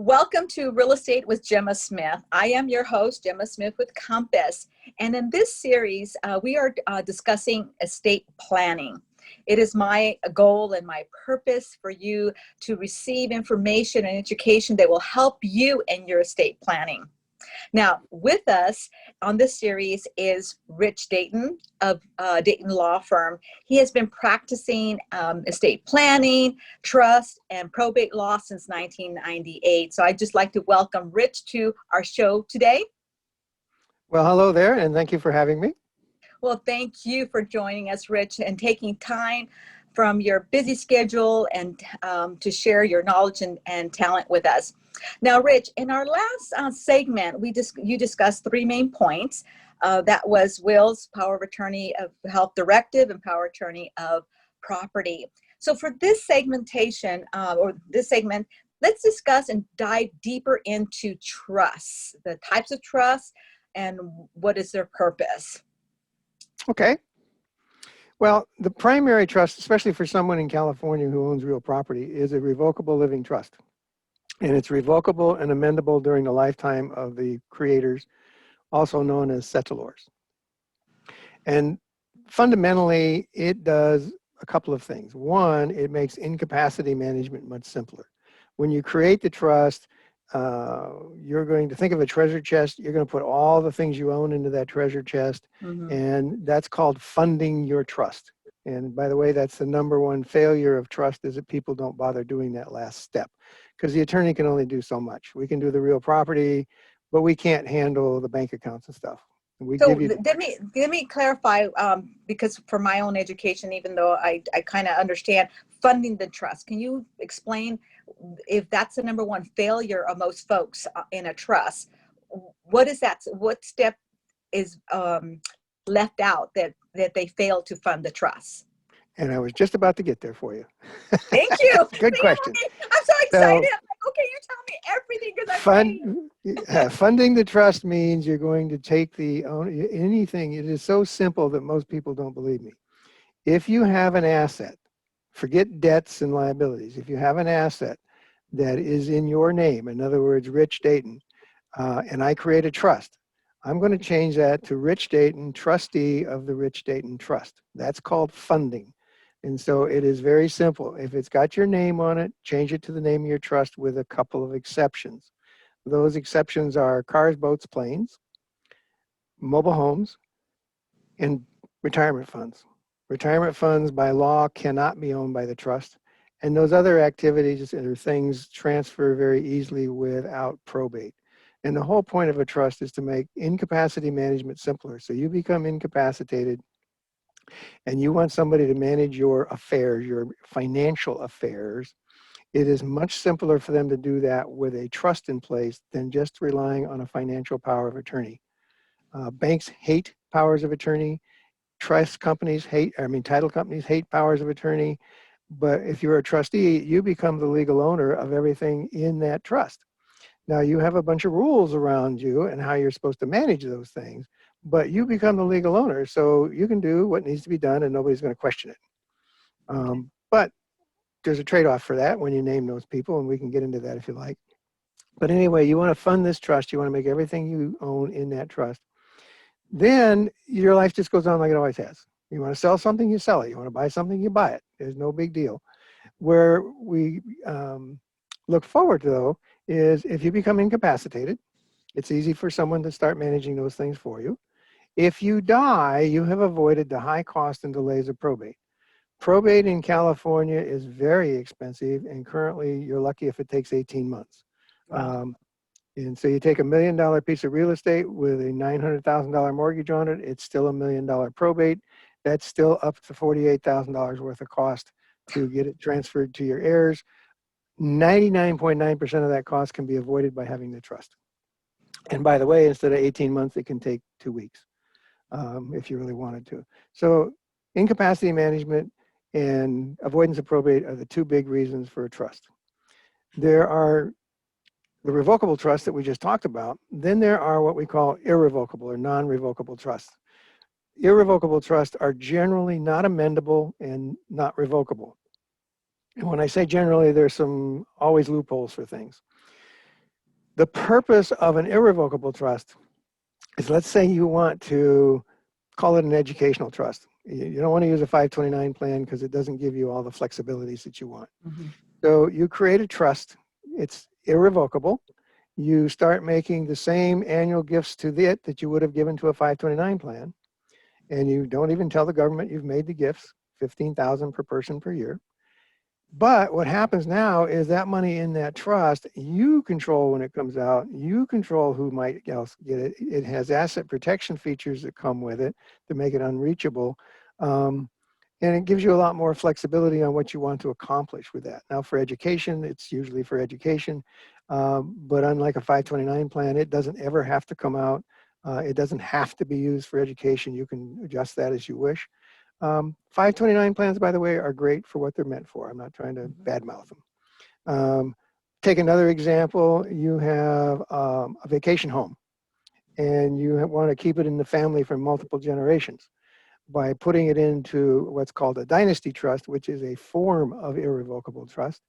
Welcome to Real Estate with Gemma Smith. I am your host, Gemma Smith with Compass. And in this series, we are discussing estate planning. It is my goal and my purpose for you to receive information and education that will help you in your estate planning. Now, with us on this series is Rich Dayton of Dayton Law Firm. He has been practicing estate planning, trust, and probate law since 1998. So I'd just like to welcome Rich to our show today. Well, hello there, and thank you for having me. Well, thank you for joining us, Rich, and taking time from your busy schedule and to share your knowledge and talent with us. Now, Rich, in our last segment, you discussed three main points. That was wills, power of attorney of health directive, and power of attorney of property. So for this segmentation, or this segment, let's discuss and dive deeper into trusts, the types of trusts, and what is their purpose. Okay. Well, the primary trust, especially for someone in California who owns real property, is a revocable living trust. And it's revocable and amendable during the lifetime of the creators, also known as settlors. And fundamentally, it does a couple of things. One, it makes incapacity management much simpler. When you create the trust, you're going to think of a treasure chest. You're going to put all the things you own into that treasure chest, and that's called funding your trust. And by the way, that's the number one failure of trust, is that people don't bother doing that last step, because the attorney can only do so much. We can do the real property, but we can't handle the bank accounts and stuff. So let me clarify, because for my own education, even though I kind of understand funding the trust, can you explain if that's the number one failure of most folks in a trust? What is that? What step is left out that they fail to fund the trust? And I was just about to get there for you. Thank you. Good question. I'm so excited. I'm like, okay, you tell me everything because I'm funding the trust means you're going to take anything. It is so simple that most people don't believe me. If you have an asset, forget debts and liabilities. If you have an asset that is in your name, in other words, Rich Dayton, and I create a trust, I'm going to change that to Rich Dayton, trustee of the Rich Dayton Trust. That's called funding. And so it is very simple. If it's got your name on it, change it to the name of your trust with a couple of exceptions. Those exceptions are cars, boats, planes, mobile homes, and retirement funds. Retirement funds by law cannot be owned by the trust. And those other activities or things transfer very easily without probate. And the whole point of a trust is to make incapacity management simpler. So you become incapacitated and you want somebody to manage your affairs, your financial affairs. It is much simpler for them to do that with a trust in place than just relying on a financial power of attorney. Banks hate powers of attorney. Title companies hate powers of attorney. But if you're a trustee, you become the legal owner of everything in that trust. Now, you have a bunch of rules around you and how you're supposed to manage those things, but you become the legal owner, so you can do what needs to be done and nobody's going to question it. But there's a trade-off for that when you name those people, and we can get into that if you like. But anyway, you want to fund this trust. You want to make everything you own in that trust. Then your life just goes on like it always has. You want to sell something, you sell it. You want to buy something, you buy it. There's no big deal. Where we look forward to, though, is if you become incapacitated, it's easy for someone to start managing those things for you. If you die, you have avoided the high cost and delays of probate. Probate in California is very expensive, and currently you're lucky if it takes 18 months. Wow. And so you take $1 million piece of real estate with a $900,000 mortgage on it, it's still $1 million probate. That's still up to $48,000 worth of cost to get it transferred to your heirs. 99.9% of that cost can be avoided by having the trust. And by the way, instead of 18 months, it can take 2 weeks if you really wanted to. So incapacity management and avoidance of probate are the two big reasons for a trust. There are the revocable trusts that we just talked about. Then there are what we call irrevocable or non-revocable trusts. Irrevocable trusts are generally not amendable and not revocable. And when I say generally, there's always loopholes for things. The purpose of an irrevocable trust is, let's say you want to call it an educational trust. You don't want to use a 529 plan because it doesn't give you all the flexibilities that you want. Mm-hmm. So you create a trust. It's irrevocable. You start making the same annual gifts to it that you would have given to a 529 plan. And you don't even tell the government you've made the gifts, 15,000 per person per year. But what happens now is that money in that trust, you control when it comes out. You control who might else get it. It has asset protection features that come with it to make it unreachable. And it gives you a lot more flexibility on what you want to accomplish with that. Now for education, it's usually for education. But unlike a 529 plan, it doesn't ever have to come out. It doesn't have to be used for education. You can adjust that as you wish. 529 plans, by the way, are great for what they're meant for. I'm not trying to badmouth them. Take another example. You have a vacation home and you want to keep it in the family for multiple generations. By putting it into what's called a dynasty trust, which is a form of irrevocable trust,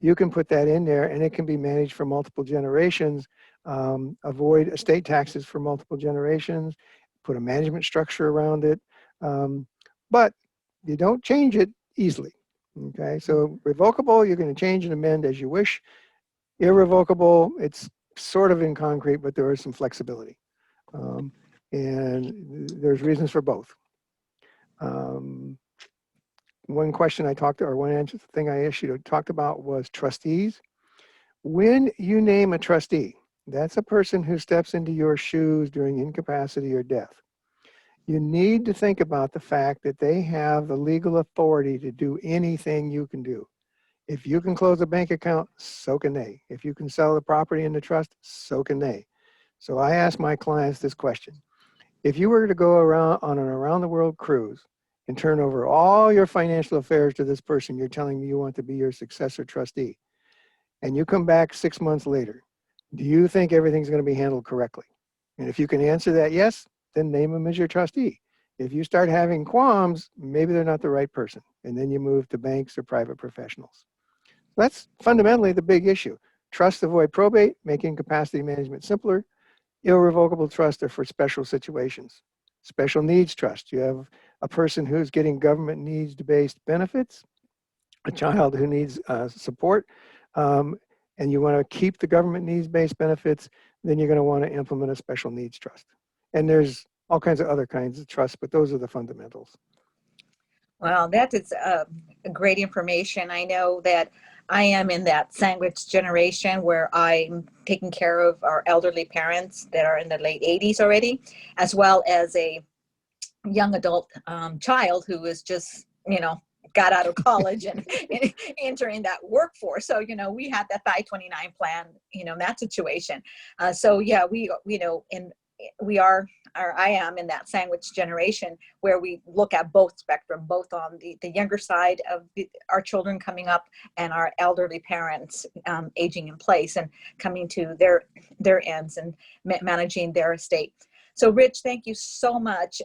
you can put that in there and it can be managed for multiple generations, avoid estate taxes for multiple generations, put a management structure around it. But you don't change it easily. Okay, so revocable, you're going to change and amend as you wish. Irrevocable, it's sort of in concrete, but there is some flexibility. And there's reasons for both. One question I talked to, or one answer thing I asked you to talk about was trustees. When you name a trustee, that's a person who steps into your shoes during incapacity or death. You need to think about the fact that they have the legal authority to do anything you can do. If you can close a bank account, so can they. If you can sell the property in the trust, so can they. So I ask my clients this question. If you were to go around on an around the world cruise and turn over all your financial affairs to this person you're telling me you want to be your successor trustee, and you come back 6 months later, do you think everything's going to be handled correctly? And if you can answer that yes, then name them as your trustee. If you start having qualms, maybe they're not the right person. And then you move to banks or private professionals. That's fundamentally the big issue. Trusts avoid probate, making capacity management simpler. Irrevocable trusts are for special situations. Special needs trust. You have a person who's getting government needs-based benefits, a child who needs support, and you want to keep the government needs-based benefits, then you're going to want to implement a special needs trust. And there's all kinds of other kinds of trusts, but those are the fundamentals. Well, that is great information. I know that I am in that sandwich generation where I'm taking care of our elderly parents that are in the late 80s already, as well as a young adult child who is just, got out of college and entering that workforce. So, we had that 529 plan, in that situation. So yeah, I am in that sandwich generation where we look at both spectrum, both on the younger side of our children coming up and our elderly parents aging in place and coming to their ends and managing their estate. So Rich, thank you so much.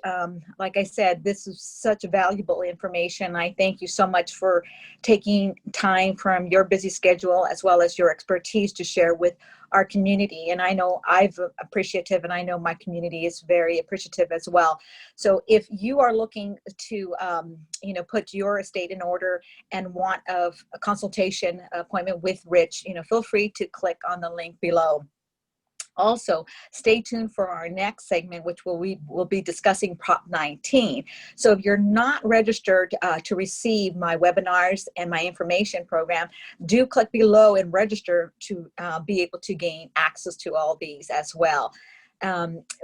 Like I said, this is such valuable information. I thank you so much for taking time from your busy schedule as well as your expertise to share with our community. And I know I'm appreciative, and I know my community is very appreciative as well. So if you are looking to, put your estate in order and want a consultation appointment with Rich, feel free to click on the link below. Also, stay tuned for our next segment, which we'll be discussing Prop 19. So if you're not registered to receive my webinars and my information program, do click below and register to be able to gain access to all these as well.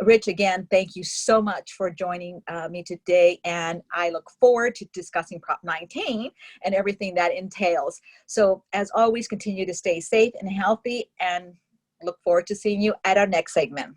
Rich, again, thank you so much for joining me today, and I look forward to discussing Prop 19 and everything that entails. So as always, continue to stay safe and healthy, and look forward to seeing you at our next segment.